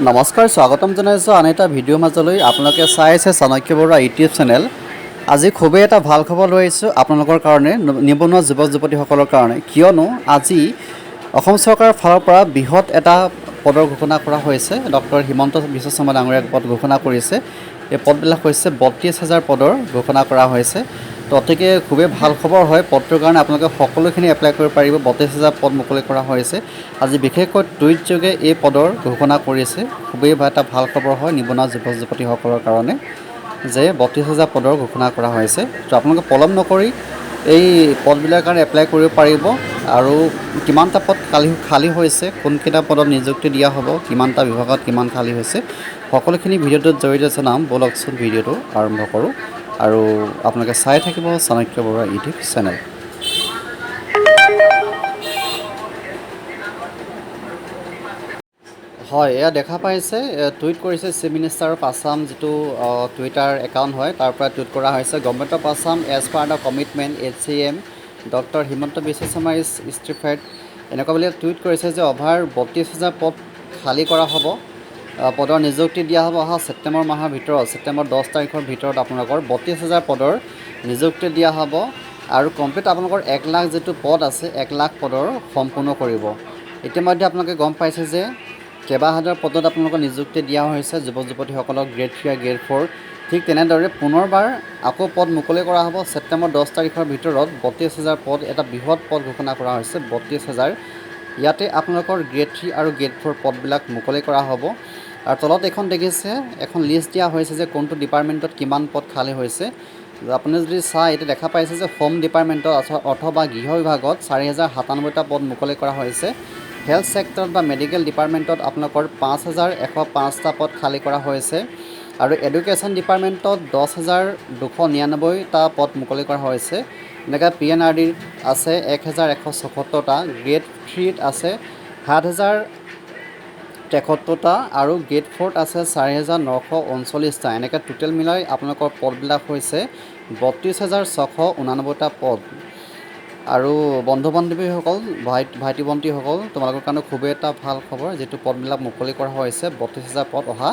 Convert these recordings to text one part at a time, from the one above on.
নমস্কাৰ, স্বাগতম জনাইছোঁ আন এটা ভিডিঅ' মাজলৈ। আপোনালোকে চাই আছে চাণক্য বৰুৱা ইউটিউব চেনেল। আজি খুবেই এটা ভাল খবৰ লৈ আহিছোঁ আপোনালোকৰ কাৰণে, নিবনুৱা যুৱক যুৱতীসকলৰ কাৰণে। কিয়নো আজি অসম চৰকাৰৰ ফালৰ পৰা বৃহৎ এটা পদৰ ঘোষণা কৰা হৈছে। ডক্টৰ হিমন্ত বিশ্ব শৰ্মা ডাঙৰীয়াক পদ ঘোষণা কৰিছে। এই পদবিলাক হৈছে 32,000 পদৰ ঘোষণা কৰা হৈছে। তো অতিকে খুবেই ভাল খবৰ হয়। পদটোৰ কাৰণে আপোনালোকে সকলোখিনি এপ্লাই কৰিব পাৰিব। 32,000 পদ মুকলি কৰা হৈছে। আজি বিশেষকৈ টুইটযোগে এই পদৰ ঘোষণা কৰিছে। খুবেই এটা ভাল খবৰ হয় নিবনুৱা যুৱক যুৱতীসকলৰ কাৰণে যে 32,000 পদৰ ঘোষণা কৰা হৈছে। তো আপোনালোকে পলম নকৰি এই পদবিলাকৰ কাৰণে এপ্লাই কৰিব পাৰিব। আৰু কিমানটা পদ খালী হৈছে, কোনকেইটা পদত নিযুক্তি দিয়া হ'ব, কিমানটা বিভাগত কিমান খালী হৈছে, সকলোখিনি ভিডিঅ'টোৰ জৰিয়তে জনাম। ব'লকচোন ভিডিঅ'টো আৰম্ভ কৰোঁ। আৰু আপোনালোকে চাই থাকিব চাণক্য বৰুৱা ইউটিউব চেনেল। হয়, এয়া দেখা পাইছে, টুইট কৰিছে চিফ মিনিষ্টাৰ অফ আছাম, যিটো টুইটাৰ একাউণ্ট হয় তাৰ পৰা টুইট কৰা হৈছে। Government of Assam as per the commitment HCM doctor Himanta Biswa Sarma is testified, এনেকুৱা বুলি টুইট কৰিছে যে অভাৰ 32,000 পদ খালী কৰা হ'ব। পদৰ নিযুক্তি দিয়া হ'ব অহা ছেপ্টেম্বৰ মাহৰ ভিতৰত, ছেপ্টেম্বৰ 10 তাৰিখৰ ভিতৰত আপোনালোকৰ 32,000 পদৰ নিযুক্তি দিয়া হ'ব। আৰু কমপ্লিট আপোনালোকৰ 1 লাখ যিটো পদ আছে, 1 লাখ পদৰ সম্পূৰ্ণ কৰিব। ইতিমধ্যে আপোনালোকে গম পাইছে যে কেইবাহাজাৰ পদত আপোনালোকক নিযুক্তি দিয়া হৈছে যুৱক যুৱতীসকলক, গ্ৰেড 3 আৰু গ্ৰেড 4। ঠিক তেনেদৰে পুনৰবাৰ আকৌ পদ মুকলি কৰা হ'ব ছেপ্টেম্বৰ 10 তাৰিখৰ ভিতৰত। 32,000 পদ, এটা বৃহৎ পদ ঘোষণা কৰা হৈছে 32,000। ইয়াতে আপোনালোকৰ গ্ৰেড 3 আৰু গ্ৰেড 4 পদবিলাক মুকলি কৰা হ'ব। আৰু তলত এখন দেখিছে, এখন লিষ্ট দিয়া হৈছে যে কোনটো ডিপাৰ্টমেণ্টত কিমান পদ খালী হৈছে। আপুনি যদি চাই এতিয়া দেখা পাইছে যে হোম ডিপাৰ্টমেণ্টত অথবা গৃহ বিভাগত 4,097টা পদ মুকলি কৰা হৈছে। হেল্থ ছেক্টৰত বা মেডিকেল ডিপাৰ্টমেণ্টত আপোনালোকৰ 5,105টা পদ খালী কৰা হৈছে। আৰু এডুকেশ্যন ডিপাৰ্টমেণ্টত 10,299টা পদ মুকলি কৰা হৈছে। এনেকৈ PNRDত আছে 1,174টা, গ্ৰেড 3ত আছে 7,073টা আৰু গ্ৰেড 4ত আছে 4,939টা। এনেকৈ টোটেল মিলাই আপোনালোকৰ পদবিলাক হৈছে 32,689টা পদ। আৰু বন্ধু বান্ধৱীসকল, ভাইটি ভণ্টিসকল, তোমালোকৰ কাৰণে খুবেই এটা ভাল খবৰ, যিটো পদবিলাক মুকলি কৰা হৈছে 32,000 পদ অহা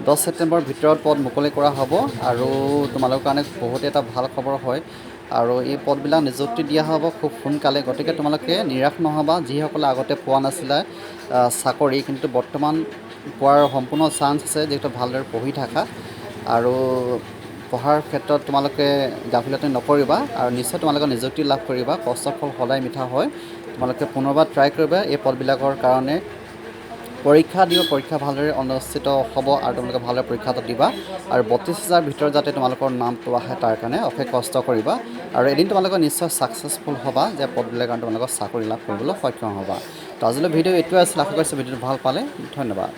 10 ছেপ্টেম্বৰৰ ভিতৰত পদ মুকলি কৰা হ'ব। আৰু তোমালোকৰ কাৰণে বহুত এটা ভাল খবৰ হয়। আৰু এই পদবিলাক নিযুক্তি দিয়া হ'ব খুব সোনকালে। গতিকে তোমালোকে নিৰাশ নহ'বা, যিসকলে আগতে পোৱা নাছিলে চাকৰি, কিন্তু বৰ্তমান পোৱাৰ সম্পূৰ্ণ চান্স আছে, যিহেতু ভালদৰে পঢ়ি থাকা। আৰু পঢ়াৰ ক্ষেত্ৰত তোমালোকে গাফিলতি নকৰিবা আৰু নিশ্চয় তোমালোকে নিযুক্তি লাভ কৰিবা। কষ্টৰ ফল সদায় মিঠা হয়। তোমালোকে পুনৰবাৰ ট্ৰাই কৰিবা এই পদবিলাকৰ কাৰণে। পৰীক্ষা দিব, পৰীক্ষা ভালদৰে অনুষ্ঠিত হ'ব আৰু তোমালোকে ভালদৰে পৰীক্ষাটো দিবা। আৰু 32,000 ভিতৰত যাতে তোমালোকৰ নামটো আহে তাৰ কাৰণে অশেষ কষ্ট কৰিবা। আৰু এদিন তোমালোকে নিশ্চয় ছাকচেছফুল হ'বা, যে পদবিলাকৰ কাৰণে তোমালোকৰ চাকৰি লাভ কৰিবলৈ সক্ষম হ'বা। তো আজিলৈ ভিডিঅ' এইটোৱে আছিল। আশা কৰিছোঁ ভিডিঅ'টো ভাল পালে। ধন্যবাদ।